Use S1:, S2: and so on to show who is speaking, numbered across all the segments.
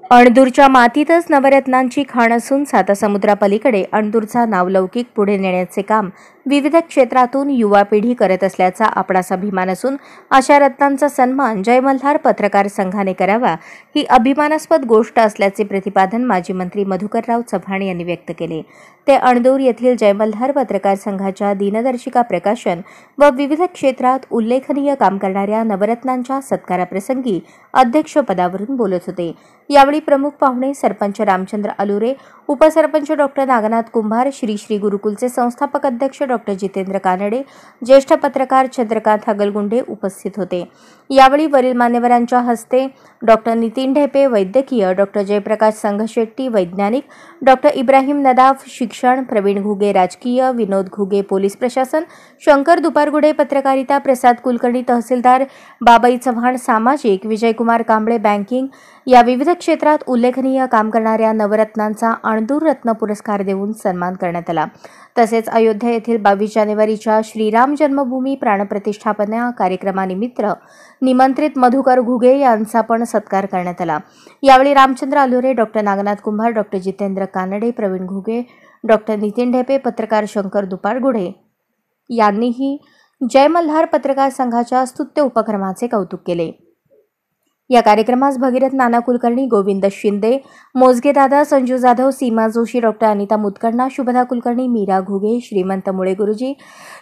S1: अणदूरच्या मातीतच नवरत्नांची खाण असून सातासमुद्रापलीकडे अणदूरचा नावलौकिक पुढे नेण्याचे काम विविध क्षेत्रातून युवा पिढी करत असल्याचा आपणास अभिमान असून अशा रत्नांचा सन्मान जय मल्हार पत्रकार संघाने करावा ही अभिमानास्पद गोष्ट असल्याचे प्रतिपादन माजी मंत्री मधुकरराव चव्हाण यांनी व्यक्त केले। ते अणदूर येथील जय मल्हार पत्रकार संघाच्या दिनदर्शिका प्रकाशन व विविध क्षेत्रात उल्लेखनीय काम करणाऱ्या नवरत्नांच्या सत्काराप्रसंगी अध्यक्षपदावरून बोलत होते। यावेळी प्रमुख पाहुणे सरपंच रामचंद्र अलुरे, उपसरपंच डॉक्टर नागनाथ कुंभार, श्री श्री गुरुकुलचे संस्थापक अध्यक्ष डॉक्टर जितेंद्र कानडे, ज्येष्ठ पत्रकार चंद्रकांत हगलगुंडे उपस्थित होते। यावेळी वरील मान्यवरांच्या हस्ते डॉक्टर नितीन ढेपे वैद्यकीय, डॉक्टर जयप्रकाश संघशेट्टी वैज्ञानिक, डॉक्टर इब्राहिम नदाफ शिक्षण, प्रवीण घुगे राजकीय, विनोद घुगे पोलीस प्रशासन, शंकर दुपारगुडे पत्रकारिता, प्रसाद कुलकर्णी तहसीलदार, बाबाई चव्हाण सामाजिक, विजयकुमार कांबळे बँकिंग या विविध क्षेत्रात उल्लेखनीय काम करणाऱ्या नवरत्नांचा अणदूर रत्न पुरस्कार देऊन सन्मान करण्यात आला। तसेच अयोध्या येथील 22 जानेवारीच्या श्रीराम जन्मभूमी प्राणप्रतिष्ठापना कार्यक्रमानिमित्त निमंत्रित मधुकर घुगे यांचा पण सत्कार करण्यात आला। यावेळी रामचंद्र अलुरे, डॉक्टर नागनाथ कुंभार, डॉक्टर जितेंद्र कानडे, प्रवीण घुगे, डॉक्टर नितीन ढेपे, पत्रकार शंकर दुपारगुडे यांनीही जय मल्हार पत्रकार संघाच्या स्तुत्य उपक्रमाचे कौतुक केले। या कार्यक्रमास भगीरथ नाना कुलकर्णी, गोविंद शिंदे, मोजगे दादा, संजू जाधव, सीमा जोशी, डॉक्टर अनिता मुतकर्णा, शुभदा कुलकर्णी, मीरा घुगे, श्रीमंत मुळे गुरुजी,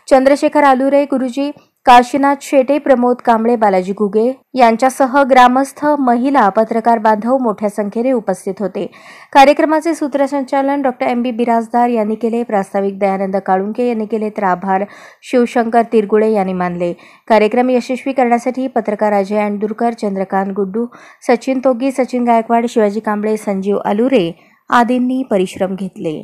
S1: चंद्रशेखर अलुरे गुरुजी, काशीनाथ शेटे, प्रमोद कांबळे, बालाजी घुगे यांच्यासह ग्रामस्थ, महिला, पत्रकार बांधव मोठ्या संख्येने उपस्थित होते। कार्यक्रमाचे सूत्रसंचालन डॉक्टर एम बी बिराजदार यांनी केले। प्रास्ताविक दयानंद काळुंके यांनी केले तर आभार शिवशंकर तिरगुळे यांनी मानले। कार्यक्रम यशस्वी करण्यासाठी पत्रकार अजय अणदूरकर, चंद्रकांत गुड्डू, सचिन तोगी, सचिन गायकवाड, शिवाजी कांबळे, संजीव अलुरे आदींनी परिश्रम घेतले।